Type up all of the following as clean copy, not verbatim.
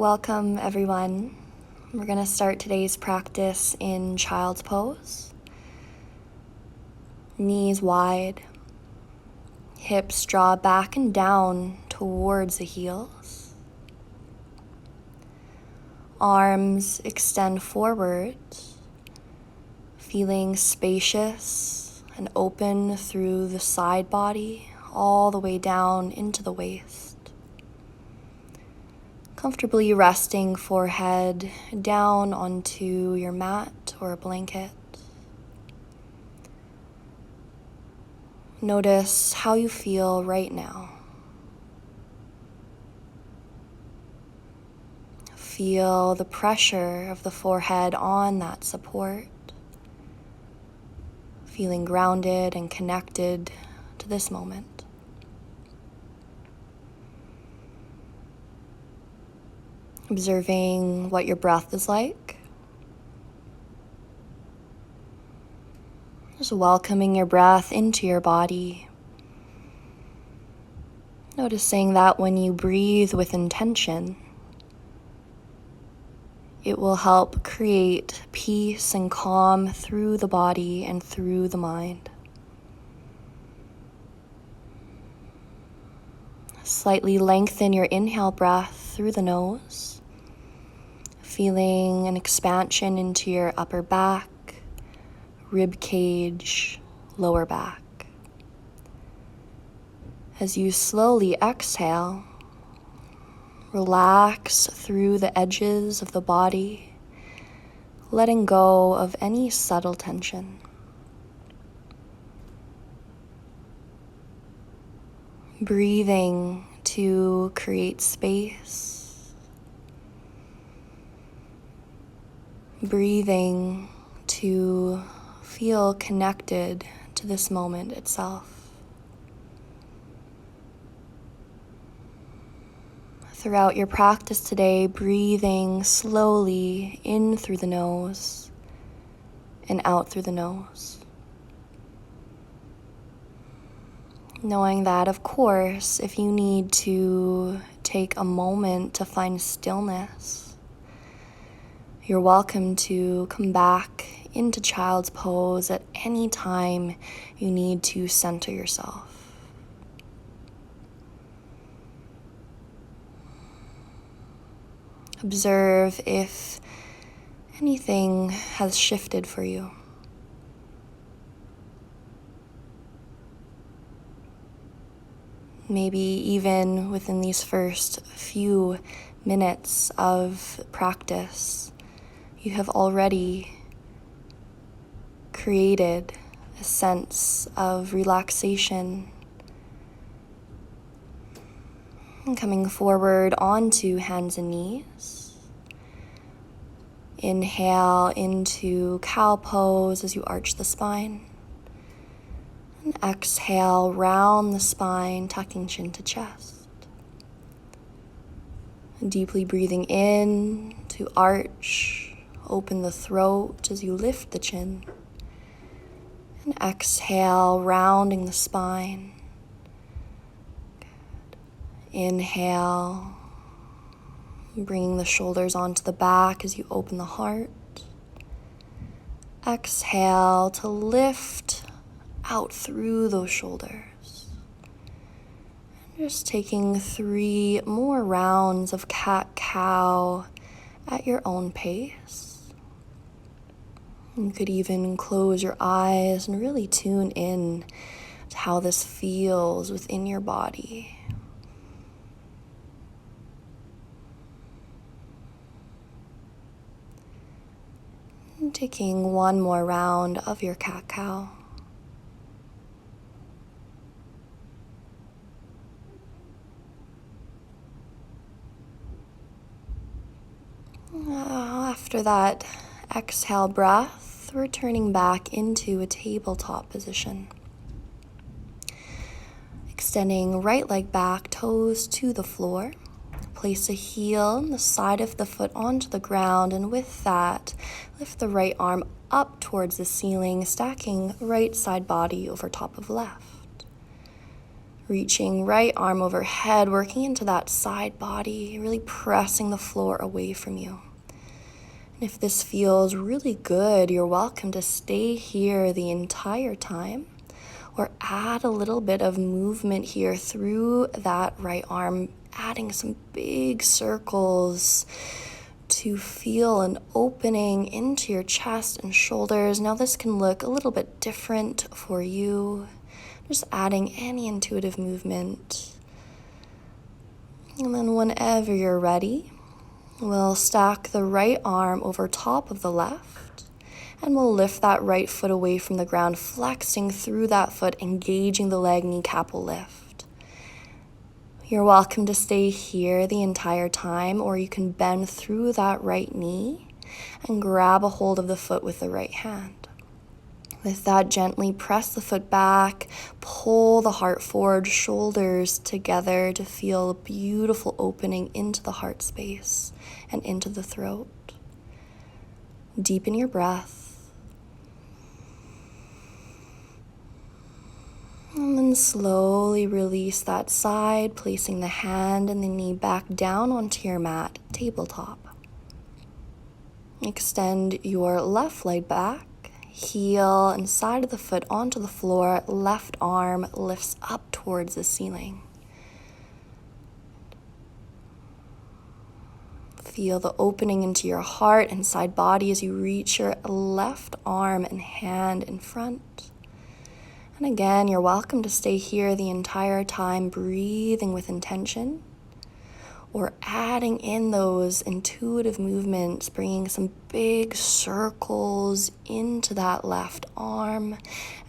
Welcome, everyone. We're going to start today's practice in child's pose. Knees wide, hips draw back and down towards the heels. Arms extend forward, feeling spacious and open through the side body, all the way down into the waist. Comfortably resting forehead down onto your mat or a blanket. Notice how you feel right now. Feel the pressure of the forehead on that support. Feeling grounded and connected to this moment. Observing what your breath is like. Just welcoming your breath into your body. Noticing that when you breathe with intention, it will help create peace and calm through the body and through the mind. Slightly lengthen your inhale breath through the nose. Feeling an expansion into your upper back, rib cage, lower back. As you slowly exhale, relax through the edges of the body, letting go of any subtle tension. Breathing to create space. Breathing to feel connected to this moment itself. Throughout your practice today, breathing slowly in through the nose and out through the nose. Knowing that, of course, if you need to take a moment to find stillness, you're welcome to come back into child's pose at any time you need to center yourself. Observe if anything has shifted for you. Maybe even within these first few minutes of practice, you have already created a sense of relaxation. And coming forward onto hands and knees. Inhale into cow pose as you arch the spine. And exhale, round the spine, tucking chin to chest. And deeply breathing in to arch. Open the throat as you lift the chin. And exhale, rounding the spine. Good. Inhale, bringing the shoulders onto the back as you open the heart. Exhale to lift out through those shoulders. And just taking 3 more rounds of cat-cow at your own pace. You could even close your eyes and really tune in to how this feels within your body. And taking 1 more round of your cat-cow. After that exhale breath, returning back into a tabletop position. Extending right leg back, toes to the floor. Place a heel and the side of the foot onto the ground, and with that, lift the right arm up towards the ceiling, stacking right side body over top of left. Reaching right arm overhead, working into that side body, really pressing the floor away from you. And if this feels really good, you're welcome to stay here the entire time, or add a little bit of movement here through that right arm, adding some big circles to feel an opening into your chest and shoulders. Now this can look a little bit different for you. Just adding any intuitive movement. And then whenever you're ready, we'll stack the right arm over top of the left, and we'll lift that right foot away from the ground, flexing through that foot, engaging the leg, kneecap will lift. You're welcome to stay here the entire time, or you can bend through that right knee and grab a hold of the foot with the right hand. With that, gently press the foot back, pull the heart forward, shoulders together to feel a beautiful opening into the heart space and into the throat. Deepen your breath. And then slowly release that side, placing the hand and the knee back down onto your mat, tabletop. Extend your left leg back. Heel and side of the foot onto the floor, left arm lifts up towards the ceiling. Feel the opening into your heart and side body as you reach your left arm and hand in front. And again, you're welcome to stay here the entire time, breathing with intention, or adding in those intuitive movements, bringing some big circles into that left arm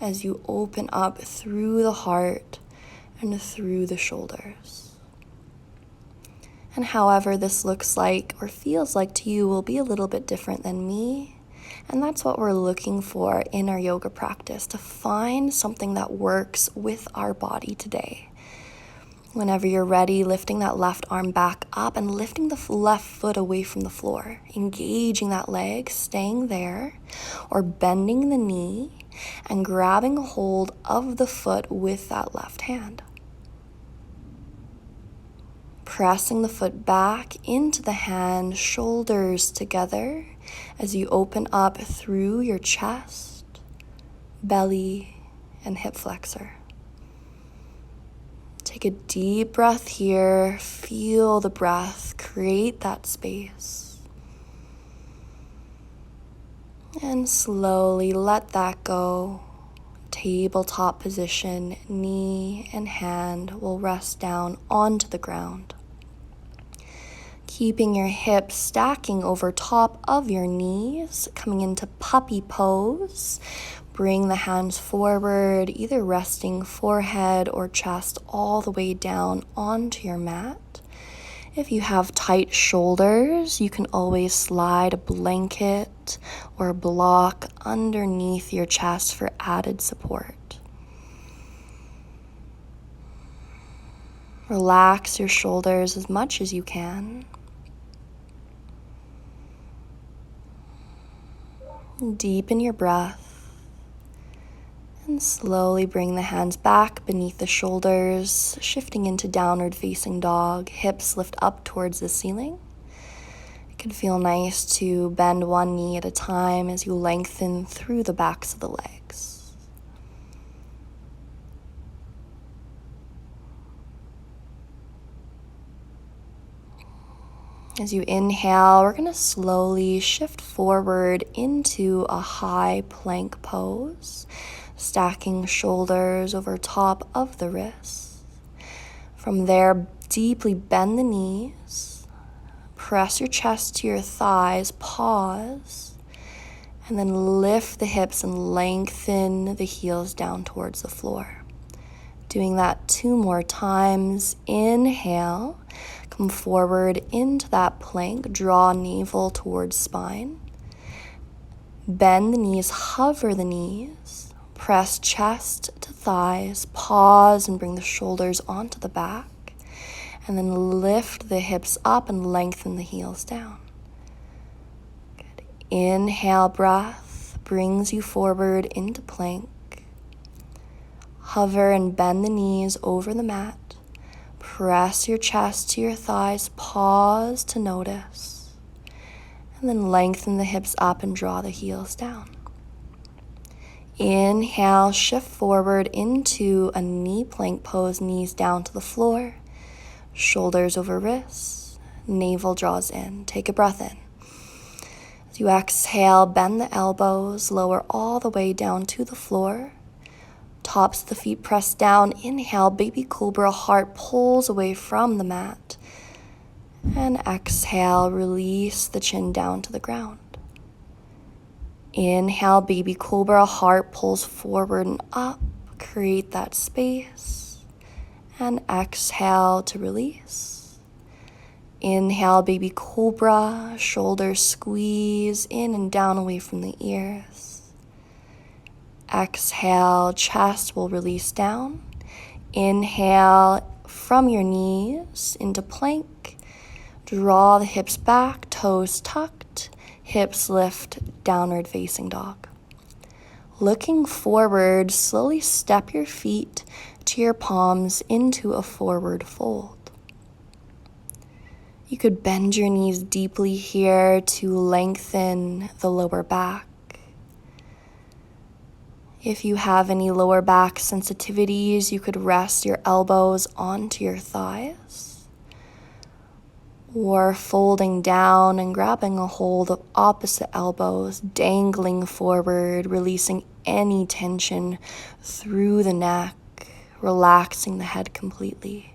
as you open up through the heart and through the shoulders. And however this looks like or feels like to you will be a little bit different than me. And that's what we're looking for in our yoga practice, to find something that works with our body today. Whenever you're ready, lifting that left arm back up and lifting the left foot away from the floor, engaging that leg, staying there, or bending the knee and grabbing a hold of the foot with that left hand. Pressing the foot back into the hand, shoulders together as you open up through your chest, belly, and hip flexor. Take a deep breath here, feel the breath, create that space. And slowly let that go. Tabletop position, knee and hand will rest down onto the ground. Keeping your hips stacking over top of your knees, coming into puppy pose. Bring the hands forward, either resting forehead or chest all the way down onto your mat. If you have tight shoulders, you can always slide a blanket or a block underneath your chest for added support. Relax your shoulders as much as you can. Deepen your breath. And slowly bring the hands back beneath the shoulders, shifting into downward facing dog, hips lift up towards the ceiling. It can feel nice to bend one knee at a time as you lengthen through the backs of the legs. As you inhale, we're going to slowly shift forward into a high plank pose. Stacking shoulders over top of the wrists. From there, deeply bend the knees, press your chest to your thighs, pause, and then lift the hips and lengthen the heels down towards the floor. Doing that 2 more times. Inhale, come forward into that plank, draw navel towards spine. Bend the knees, hover the knees. Press chest to thighs, pause and bring the shoulders onto the back, and then lift the hips up and lengthen the heels down. Good. Inhale, breath brings you forward into plank. Hover and bend the knees over the mat. Press your chest to your thighs. Pause to notice. And then lengthen the hips up and draw the heels down. Inhale, shift forward into a knee plank pose, knees down to the floor, shoulders over wrists, navel draws in. Take a breath in. As you exhale, bend the elbows, lower all the way down to the floor. Tops of the feet press down. Inhale, baby cobra, heart pulls away from the mat. And exhale, release the chin down to the ground. Inhale, baby cobra, heart pulls forward and up. Create that space. And exhale to release. Inhale, baby cobra, shoulders squeeze in and down away from the ears. Exhale, chest will release down. Inhale from your knees into plank. Draw the hips back, toes tucked. Hips lift, downward facing dog. Looking forward, slowly step your feet to your palms into a forward fold. You could bend your knees deeply here to lengthen the lower back. If you have any lower back sensitivities, you could rest your elbows onto your thighs. Or folding down and grabbing a hold of opposite elbows, dangling forward, releasing any tension through the neck, relaxing the head completely.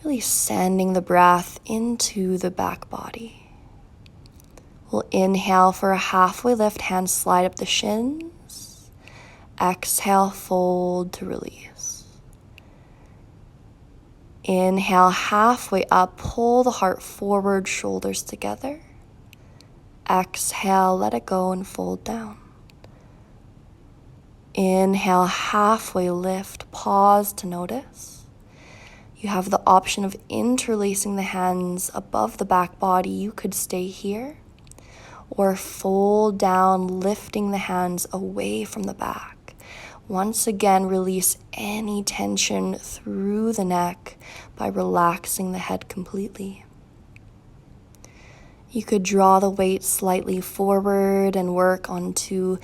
Really sending the breath into the back body. We'll inhale for a halfway lift, hands slide up the shins. Exhale, fold to release. Inhale, halfway up, pull the heart forward, shoulders together. Exhale, let it go and fold down. Inhale, halfway lift, pause to notice. You have the option of interlacing the hands above the back body. You could stay here or fold down, lifting the hands away from the back. Once again, release any tension through the neck by relaxing the head completely. You could draw the weight slightly forward and work onto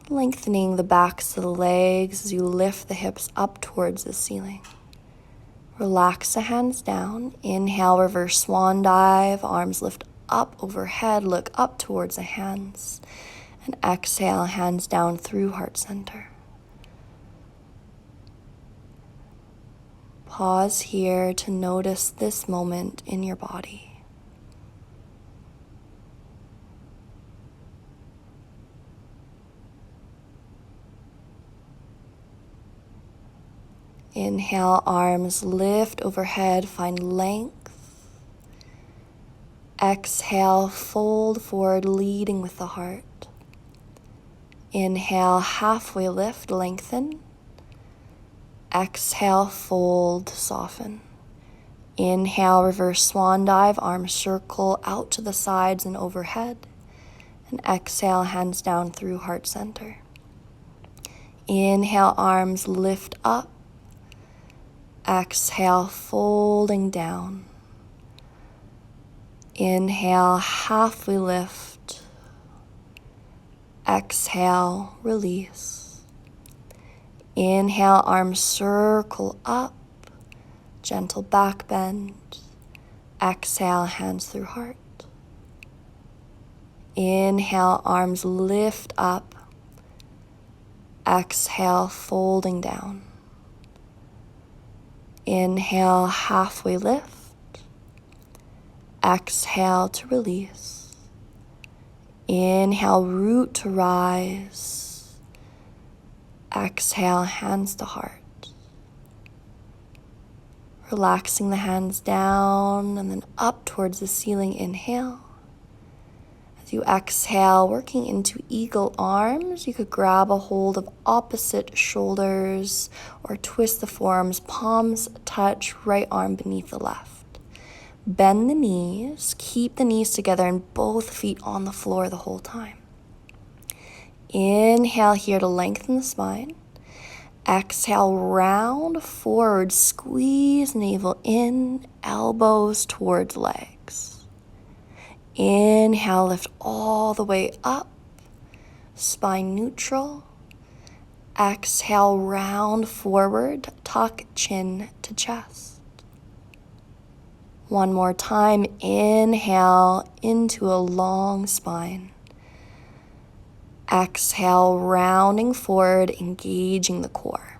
lengthening the backs of the legs as you lift the hips up towards the ceiling. Relax the hands down. Inhale, reverse swan dive. Arms lift up overhead. Look up towards the hands. And exhale, hands down through heart center. Pause here to notice this moment in your body. Inhale, arms lift overhead, find length. Exhale, fold forward, leading with the heart. Inhale, halfway lift, lengthen. Exhale, fold, soften. Inhale, reverse swan dive, arms circle out to the sides and overhead. And exhale, hands down through heart center. Inhale, arms lift up. Exhale, folding down. Inhale, halfway lift. Exhale, release. Inhale, arms circle up, gentle back bend. Exhale, hands through heart. Inhale, arms lift up. Exhale, folding down. Inhale, halfway lift. Exhale to release. Inhale, root to rise. Exhale, hands to heart. Relaxing the hands down and then up towards the ceiling. Inhale. As you exhale, working into eagle arms, you could grab a hold of opposite shoulders or twist the forearms, palms touch, right arm beneath the left. Bend the knees, keep the knees together and both feet on the floor the whole time. Inhale here to lengthen the spine. Exhale, round forward, squeeze navel in, elbows towards legs. Inhale, lift all the way up, spine neutral. Exhale, round forward, tuck chin to chest. One more time, inhale into a long spine. Exhale, rounding forward, engaging the core.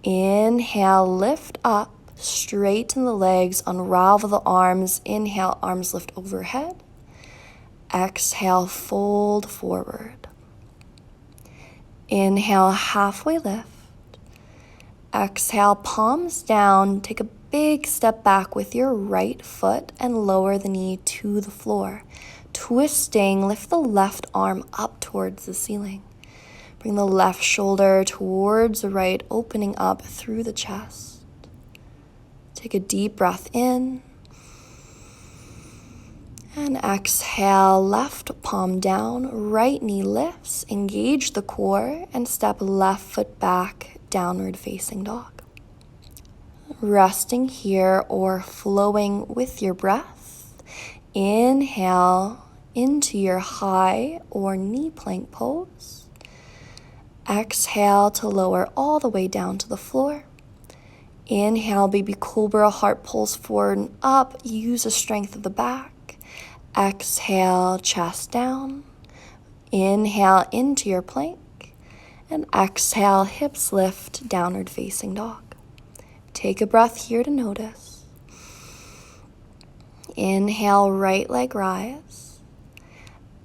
Inhale, lift up, straighten the legs, unravel the arms. Inhale, arms lift overhead. Exhale, fold forward. Inhale, halfway lift. Exhale, palms down. Take a big step back with your right foot and lower the knee to the floor. Twisting, lift the left arm up towards the ceiling. Bring the left shoulder towards the right, opening up through the chest. Take a deep breath in. And exhale, left palm down, right knee lifts, engage the core, and step left foot back, downward facing dog. Resting here or flowing with your breath. Inhale into your high or knee plank pose. Exhale to lower all the way down to the floor. Inhale, baby cobra, heart pulls forward and up. Use the strength of the back. Exhale, chest down. Inhale into your plank. And exhale, hips lift, downward facing dog. Take a breath here to notice. Inhale, right leg rise.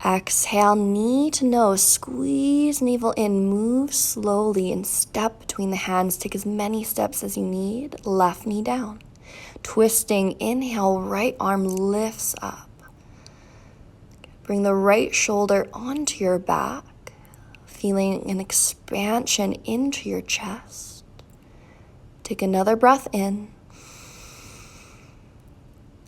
Exhale, knee to nose, squeeze navel in, move slowly and step between the hands. Take as many steps as you need, left knee down. Twisting, inhale, right arm lifts up. Bring the right shoulder onto your back, feeling an expansion into your chest. Take another breath in.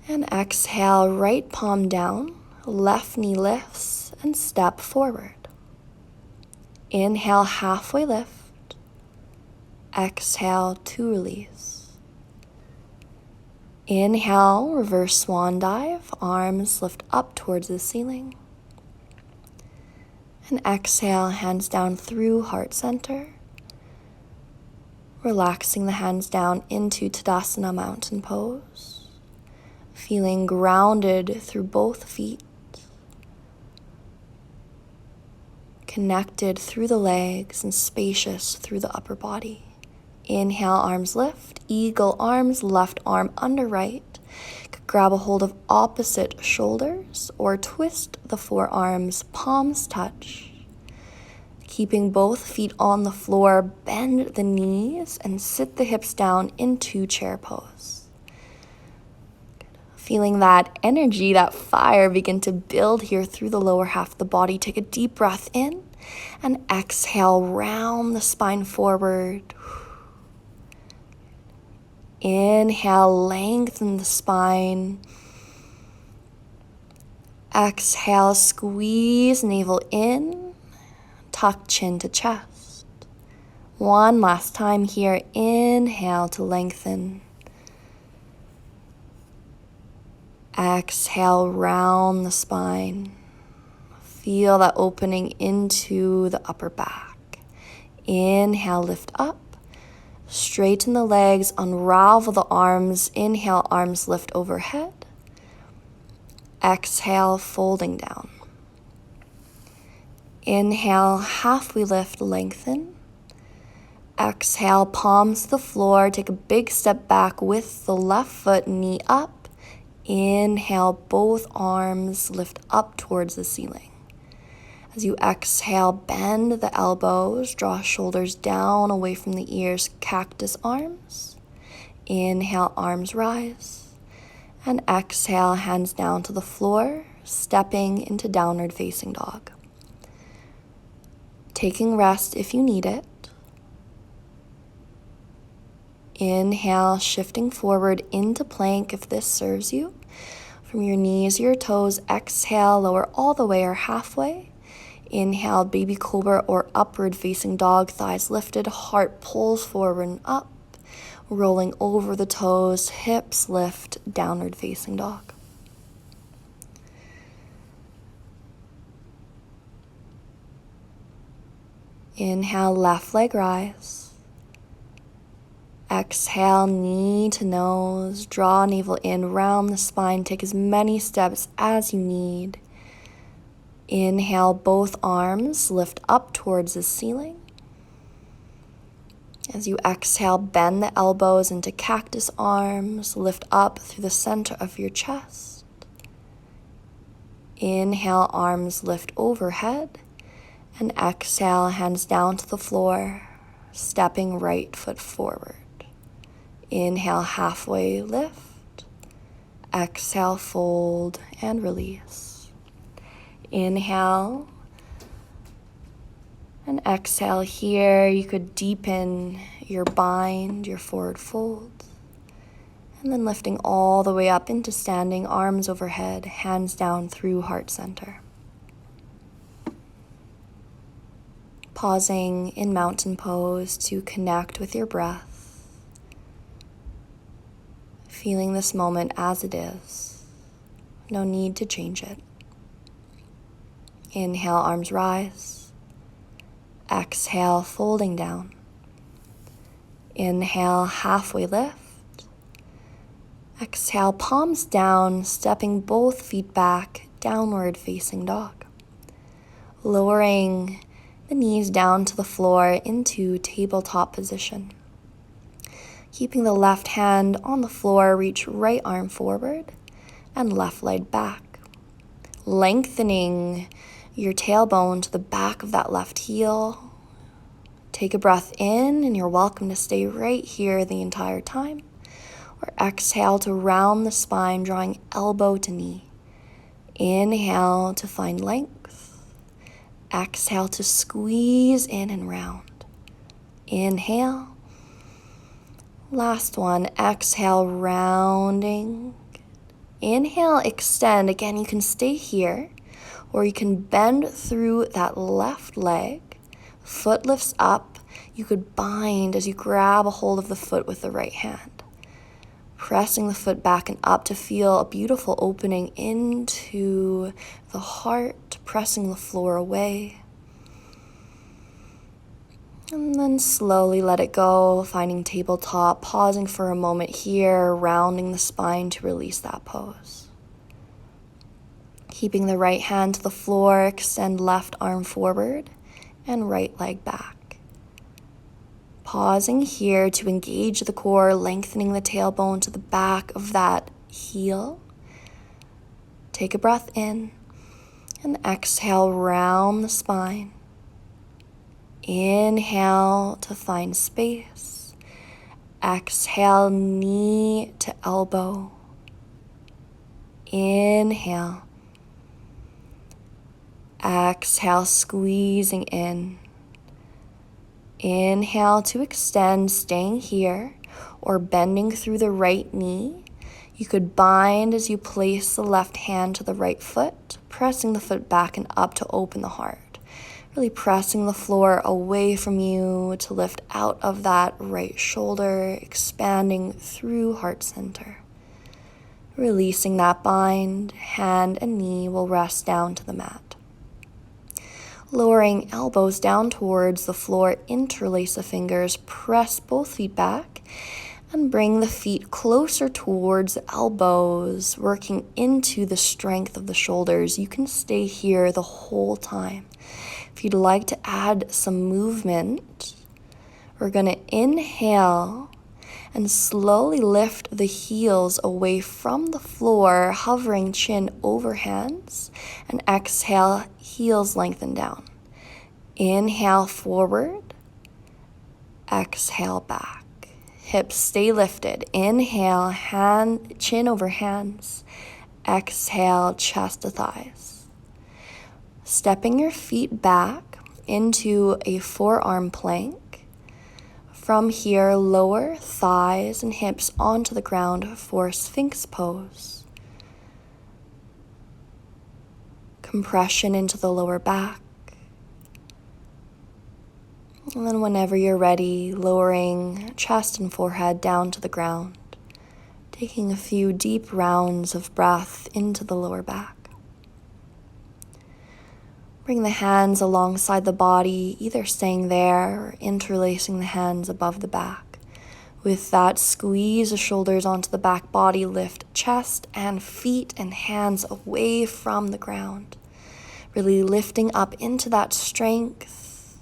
And exhale, right palm down. Left knee lifts and step forward. Inhale, halfway lift. Exhale to release. Inhale, reverse swan dive. Arms lift up towards the ceiling. And exhale, hands down through heart center. Relaxing the hands down into Tadasana mountain pose. Feeling grounded through both feet. Connected through the legs and spacious through the upper body. Inhale, arms lift, eagle arms, left arm under right. Grab a hold of opposite shoulders or twist the forearms, palms touch. Keeping both feet on the floor, bend the knees and sit the hips down into chair pose. Feeling that energy, that fire begin to build here through the lower half of the body. Take a deep breath in and exhale, round the spine forward. Inhale, lengthen the spine. Exhale, squeeze navel in, tuck chin to chest. One last time here, inhale to lengthen. Exhale, round the spine. Feel that opening into the upper back. Inhale, lift up. Straighten the legs, unravel the arms. Inhale, arms lift overhead. Exhale, folding down. Inhale, halfway lift, lengthen. Exhale, palms to the floor. Take a big step back with the left foot, knee up. Inhale, both arms lift up towards the ceiling. As you exhale, bend the elbows, draw shoulders down away from the ears, cactus arms. Inhale, arms rise. And exhale, hands down to the floor, stepping into downward facing dog. Taking rest if you need it. Inhale, shifting forward into plank if this serves you. From your knees, your toes, exhale, lower all the way or halfway. Inhale, baby cobra or upward facing dog, thighs lifted, heart pulls forward and up, rolling over the toes, hips lift, downward facing dog. Inhale, left leg rise. Exhale, knee to nose, draw navel in, round the spine, take as many steps as you need. Inhale, both arms lift up towards the ceiling. As you exhale, bend the elbows into cactus arms, lift up through the center of your chest. Inhale, arms lift overhead, and exhale, hands down to the floor, stepping right foot forward. Inhale, halfway lift. Exhale, fold and release. Inhale and exhale here. You could deepen your bind, your forward fold. And then lifting all the way up into standing, arms overhead, hands down through heart center. Pausing in mountain pose to connect with your breath. Feeling this moment as it is. No need to change it. Inhale, arms rise. Exhale, folding down. Inhale, halfway lift. Exhale, palms down, stepping both feet back, downward facing dog. Lowering the knees down to the floor into tabletop position. Keeping the left hand on the floor, reach right arm forward and left leg back. Lengthening your tailbone to the back of that left heel. Take a breath in, and you're welcome to stay right here the entire time. Or exhale to round the spine, drawing elbow to knee. Inhale to find length. Exhale to squeeze in and round. Inhale. Last one, exhale, rounding. Inhale, extend. Again, you can stay here, or you can bend through that left leg. Foot lifts up. You could bind as you grab a hold of the foot with the right hand. Pressing the foot back and up to feel a beautiful opening into the heart, pressing the floor away. And then slowly let it go, finding tabletop, pausing for a moment here, rounding the spine to release that pose. Keeping the right hand to the floor, extend left arm forward and right leg back. Pausing here to engage the core, lengthening the tailbone to the back of that heel. Take a breath in and exhale, round the spine. Inhale to find space. Exhale, knee to elbow. Inhale. Exhale, squeezing in. Inhale to extend, staying here, or bending through the right knee. You could bind as you place the left hand to the right foot, pressing the foot back and up to open the heart. Really pressing the floor away from you to lift out of that right shoulder, expanding through heart center. Releasing that bind, hand and knee will rest down to the mat. Lowering elbows down towards the floor, interlace the fingers, press both feet back, and bring the feet closer towards the elbows, working into the strength of the shoulders. You can stay here the whole time. If you'd like to add some movement, we're going to inhale and slowly lift the heels away from the floor, hovering chin over hands, and exhale, heels lengthen down. Inhale forward, exhale back. Hips stay lifted. Inhale, hand, chin over hands. Exhale, chest to thighs. Stepping your feet back into a forearm plank. From here, lower thighs and hips onto the ground for Sphinx pose. Compression into the lower back. And then whenever you're ready, lowering chest and forehead down to the ground, taking a few deep rounds of breath into the lower back. Bring the hands alongside the body, either staying there or interlacing the hands above the back. With that, squeeze the shoulders onto the back body, lift chest and feet and hands away from the ground. Really lifting up into that strength.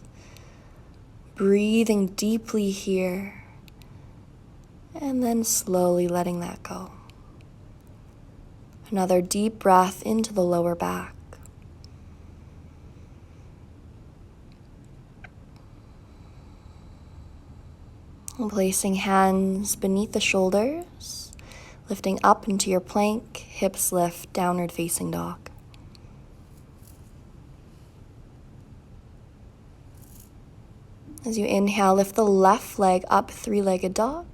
Breathing deeply here. And then slowly letting that go. Another deep breath into the lower back. And placing hands beneath the shoulders, lifting up into your plank, hips lift, downward facing dog. As you inhale, lift the left leg up, three-legged dog.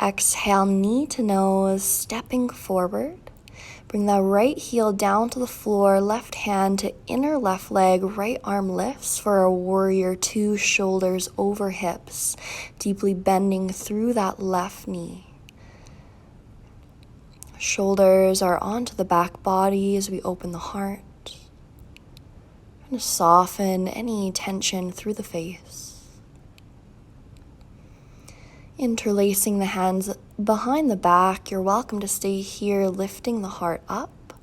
Exhale, knee to nose, stepping forward. Bring that right heel down to the floor, left hand to inner left leg, right arm lifts for a warrior two, shoulders over hips, deeply bending through that left knee. Shoulders are onto the back body as we open the heart. And soften any tension through the face. Interlacing the hands behind the back, you're welcome to stay here, lifting the heart up.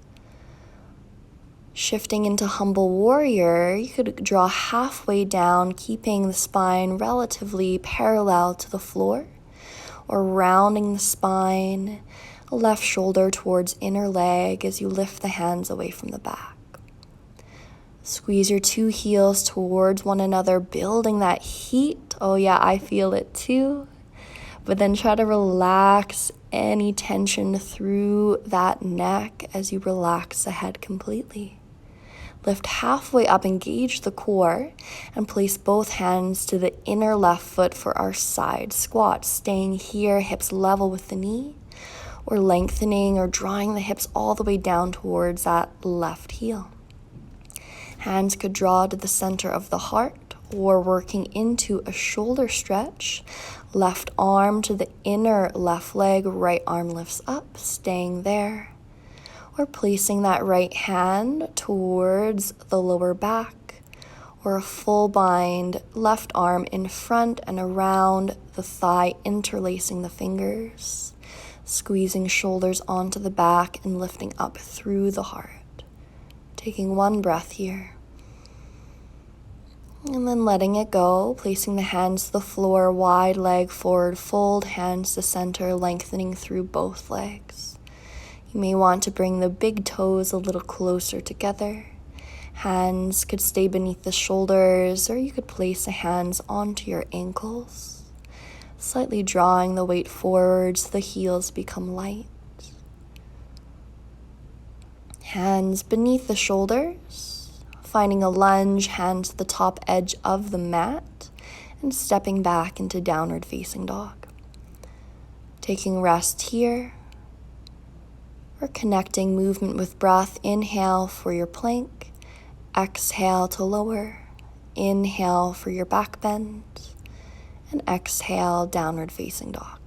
Shifting into humble warrior, you could draw halfway down, keeping the spine relatively parallel to the floor, or rounding the spine, left shoulder towards inner leg as you lift the hands away from the back. Squeeze your two heels towards one another, building that heat. Oh yeah, I feel it too. But then try to relax any tension through that neck as you relax the head completely. Lift halfway up, engage the core, and place both hands to the inner left foot for our side squat. Staying here, hips level with the knee, or lengthening or drawing the hips all the way down towards that left heel. Hands could draw to the center of the heart, or working into a shoulder stretch. Left arm to the inner left leg, right arm lifts up, staying there. Or placing that right hand towards the lower back, or a full bind, left arm in front and around the thigh, interlacing the fingers, squeezing shoulders onto the back and lifting up through the heart. Taking one breath here. And then letting it go, placing the hands to the floor, wide leg forward, fold hands to center, lengthening through both legs. You may want to bring the big toes a little closer together. Hands could stay beneath the shoulders, or you could place the hands onto your ankles, slightly drawing the weight forward so the heels become light. Hands beneath the shoulders. Finding a lunge, hands to the top edge of the mat, and stepping back into downward facing dog. Taking rest here, or connecting movement with breath. Inhale for your plank, exhale to lower, inhale for your back bend, and exhale downward facing dog.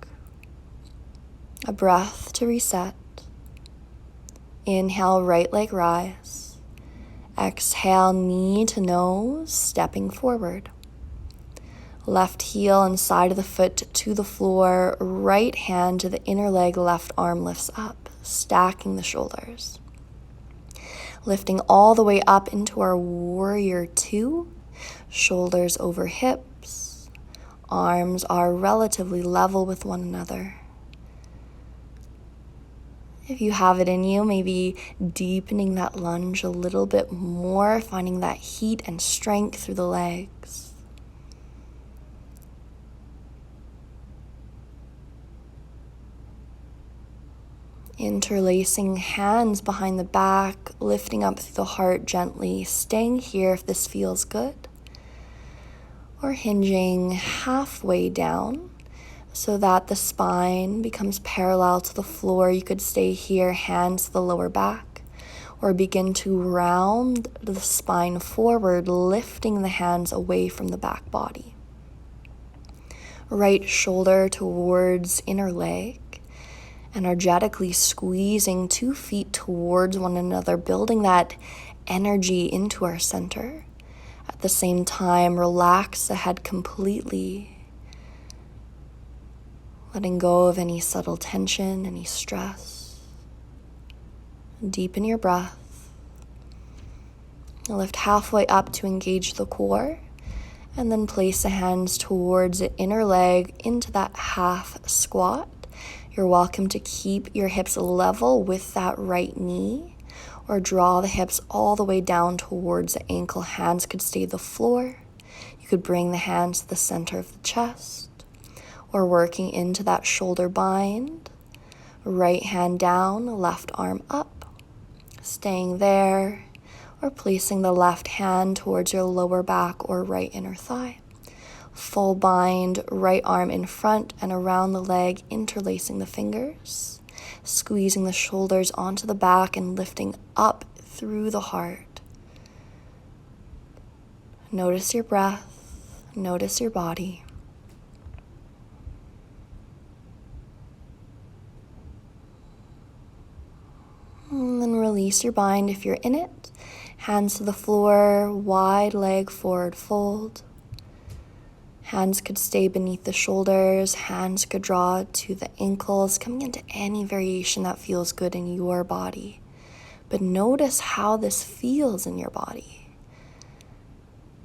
A breath to reset. Inhale, right leg rise. Exhale, knee to nose, stepping forward. Left heel and side of the foot to the floor, right hand to the inner leg, left arm lifts up, stacking the shoulders. Lifting all the way up into our warrior two, shoulders over hips, arms are relatively level with one another. If you have it in you, maybe deepening that lunge a little bit more, finding that heat and strength through the legs. Interlacing hands behind the back, lifting up through the heart gently, staying here if this feels good. Or hinging halfway down, so that the spine becomes parallel to the floor. You could stay here, hands to the lower back, or begin to round the spine forward, lifting the hands away from the back body. Right shoulder towards inner leg, energetically squeezing 2 feet towards one another, building that energy into our center. At the same time, relax the head completely, letting go of any subtle tension, any stress. Deepen your breath. Lift halfway up to engage the core, and then place the hands towards the inner leg into that half squat. You're welcome to keep your hips level with that right knee, or draw the hips all the way down towards the ankle. Hands could stay the floor. You could bring the hands to the center of the chest, or working into that shoulder bind. Right hand down, left arm up, staying there, or placing the left hand towards your lower back or right inner thigh. Full bind, right arm in front and around the leg, interlacing the fingers, squeezing the shoulders onto the back and lifting up through the heart. Notice your breath, notice your body. And then release your bind if you're in it. Hands to the floor, wide leg forward fold. Hands could stay beneath the shoulders, hands could draw to the ankles, coming into any variation that feels good in your body. But notice how this feels in your body.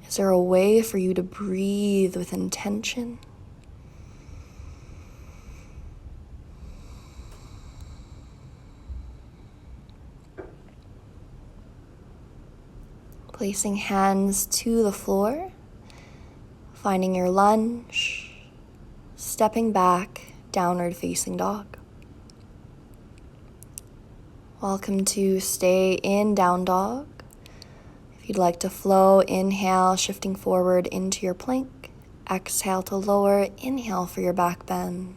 Is there a way for you to breathe with intention? Placing hands to the floor, finding your lunge, stepping back, downward facing dog. Welcome to stay in down dog. If you'd like to flow, inhale, shifting forward into your plank. Exhale to lower, inhale for your back bend.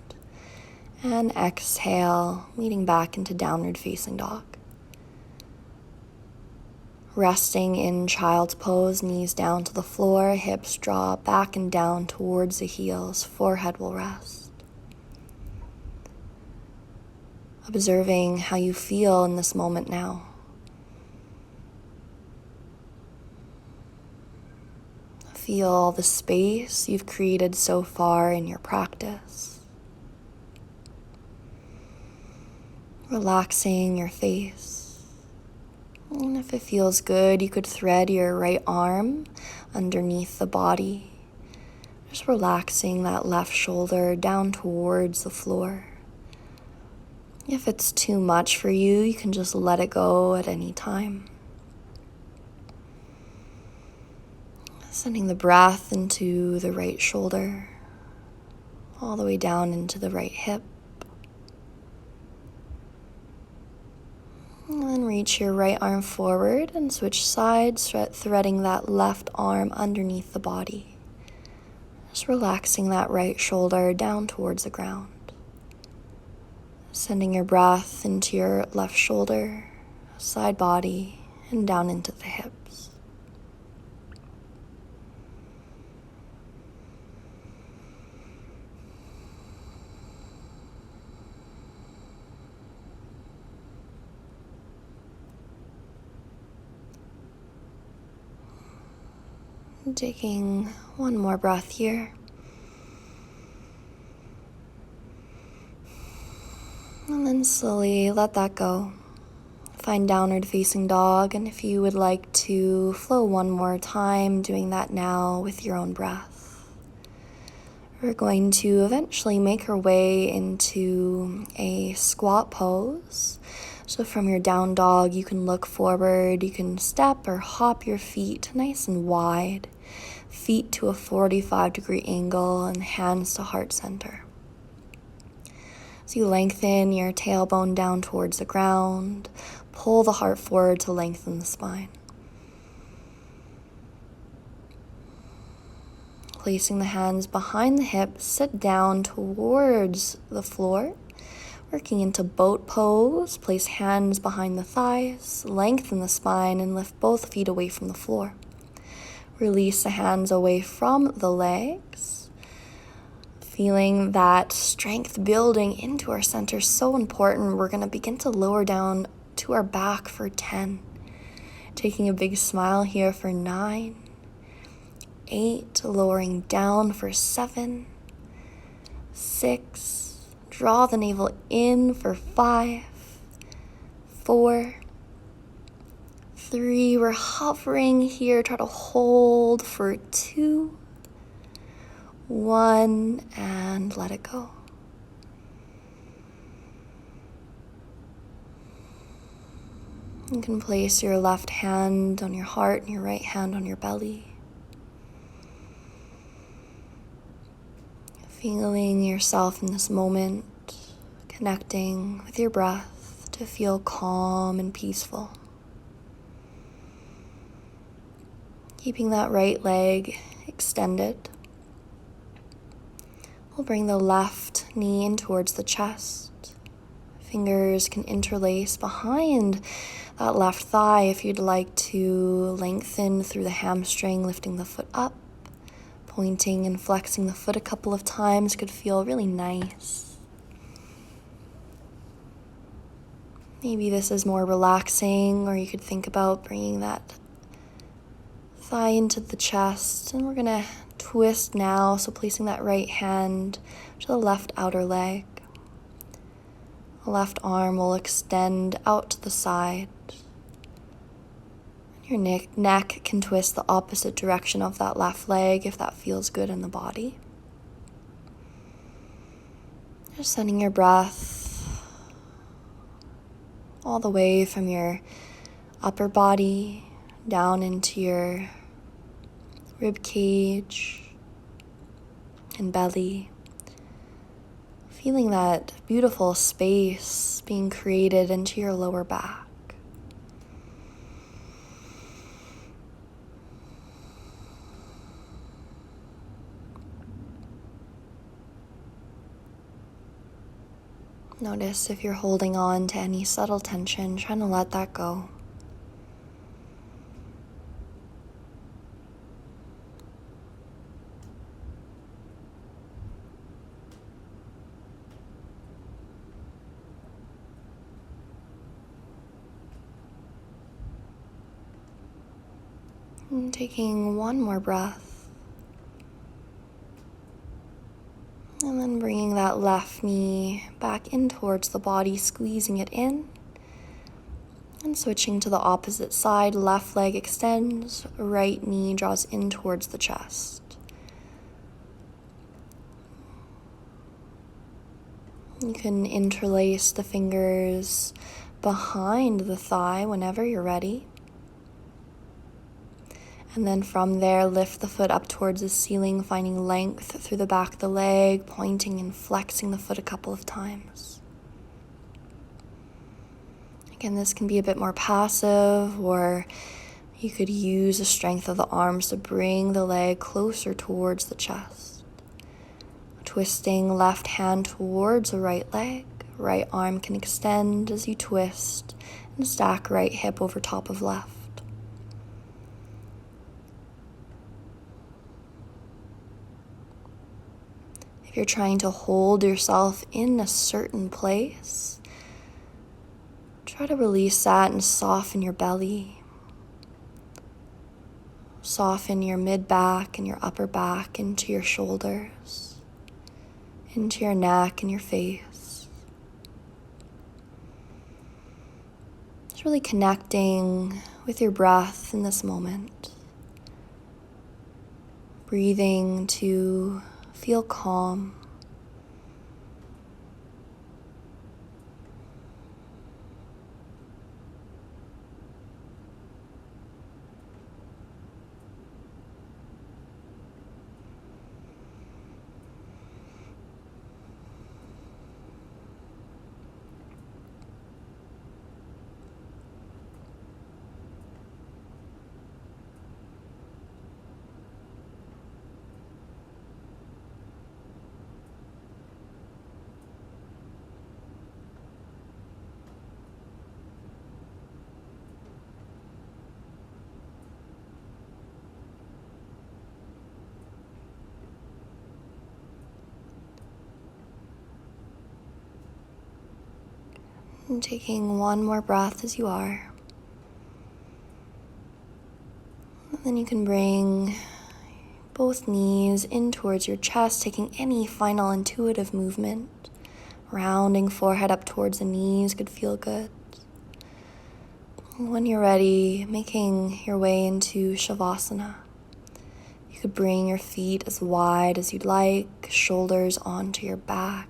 And exhale, leading back into downward facing dog. Resting in child's pose, knees down to the floor, hips draw back and down towards the heels, forehead will rest. Observing how you feel in this moment now. Feel the space you've created so far in your practice. Relaxing your face. And if it feels good, you could thread your right arm underneath the body. Just relaxing that left shoulder down towards the floor. If it's too much for you, you can just let it go at any time. Sending the breath into the right shoulder, all the way down into the right hip. And then reach your right arm forward and switch sides, threading that left arm underneath the body. Just relaxing that right shoulder down towards the ground. Sending your breath into your left shoulder, side body, and down into the hips. Taking one more breath here. And then slowly let that go. Find downward facing dog, and if you would like to flow one more time, doing that now with your own breath. We're going to eventually make our way into a squat pose. So from your down dog, you can look forward, you can step or hop your feet nice and wide, feet to a 45-degree angle and hands to heart center. So you lengthen your tailbone down towards the ground, pull the heart forward to lengthen the spine. Placing the hands behind the hips, sit down towards the floor. Working into boat pose, place hands behind the thighs, lengthen the spine, and lift both feet away from the floor. Release the hands away from the legs. Feeling that strength building into our center is so important. We're going to begin to lower down to our back for 10. Taking a big smile here for 9, 8, lowering down for 7, 6, draw the navel in for 5, 4, 3, we're hovering here, try to hold for 2, 1, and let it go. You can place your left hand on your heart and your right hand on your belly. Feeling yourself in this moment, connecting with your breath to feel calm and peaceful. Keeping that right leg extended. We'll bring the left knee in towards the chest. Fingers can interlace behind that left thigh if you'd like to lengthen through the hamstring, lifting the foot up, pointing and flexing the foot a couple of times could feel really nice. Maybe this is more relaxing, or you could think about bringing that thigh into the chest, and we're gonna twist now, so placing that right hand to the left outer leg. The left arm will extend out to the side. Your neck can twist the opposite direction of that left leg if that feels good in the body. Just sending your breath all the way from your upper body down into your rib cage and belly. Feeling that beautiful space being created into your lower back. Notice if you're holding on to any subtle tension, trying to let that go. And taking one more breath. And then bringing that left knee back in towards the body, squeezing it in. And switching to the opposite side, left leg extends, right knee draws in towards the chest. You can interlace the fingers behind the thigh whenever you're ready. And then from there, lift the foot up towards the ceiling, finding length through the back of the leg, pointing and flexing the foot a couple of times. Again, this can be a bit more passive, or you could use the strength of the arms to bring the leg closer towards the chest. Twisting left hand towards the right leg. Right arm can extend as you twist and stack right hip over top of left. If you're trying to hold yourself in a certain place, try to release that and soften your belly. Soften your mid-back and your upper back into your shoulders, into your neck and your face. Just really connecting with your breath in this moment. Breathing to feel calm. And taking one more breath as you are. And then you can bring both knees in towards your chest, taking any final intuitive movement. Rounding forehead up towards the knees could feel good. And when you're ready, making your way into Shavasana. You could bring your feet as wide as you'd like, shoulders onto your back.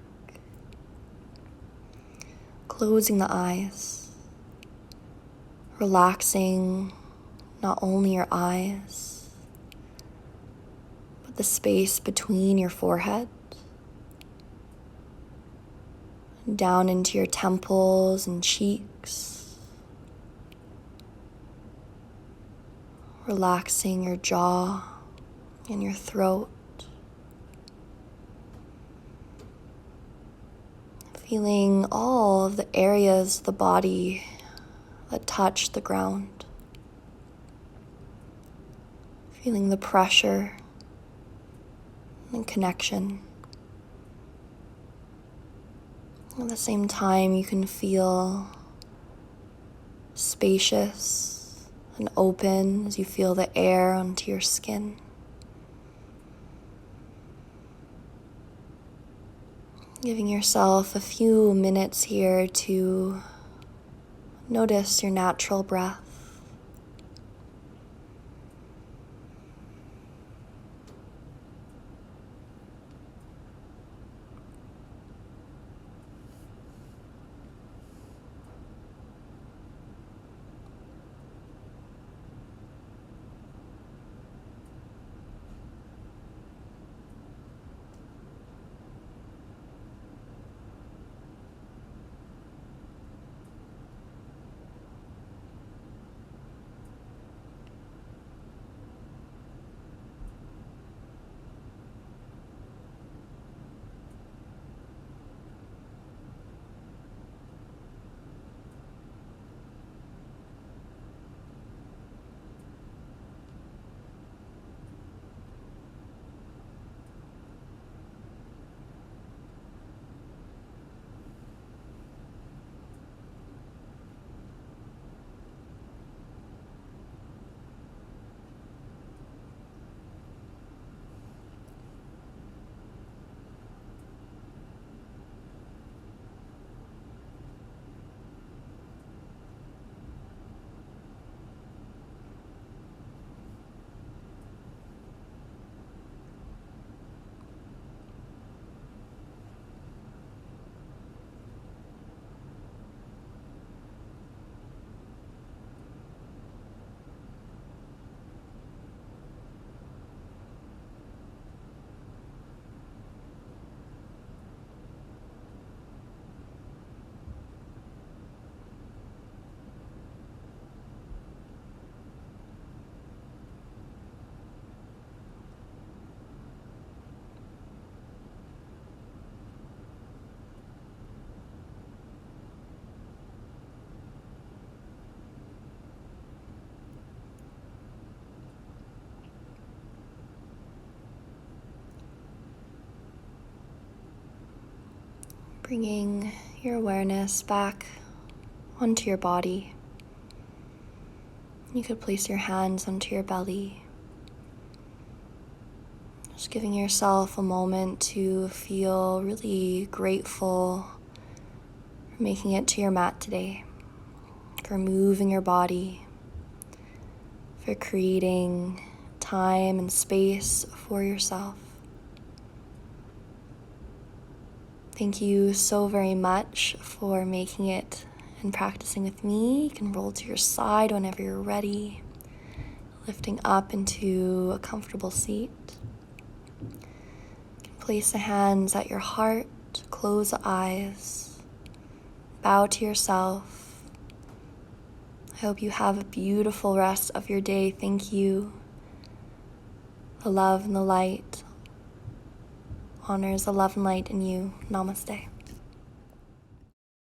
Closing the eyes. Relaxing not only your eyes, but the space between your forehead. Down into your temples and cheeks. Relaxing your jaw and your throat. Feeling all of the areas of the body that touch the ground. Feeling the pressure and connection. At the same time, you can feel spacious and open as you feel the air onto your skin. Giving yourself a few minutes here to notice your natural breath. Bringing your awareness back onto your body. You could place your hands onto your belly. Just giving yourself a moment to feel really grateful for making it to your mat today, for moving your body, for creating time and space for yourself. Thank you so very much for making it and practicing with me. You can roll to your side whenever you're ready, lifting up into a comfortable seat. You can place the hands at your heart, close the eyes, bow to yourself. I hope you have a beautiful rest of your day. Thank you. The love and the light honors the love and light in you. Namaste.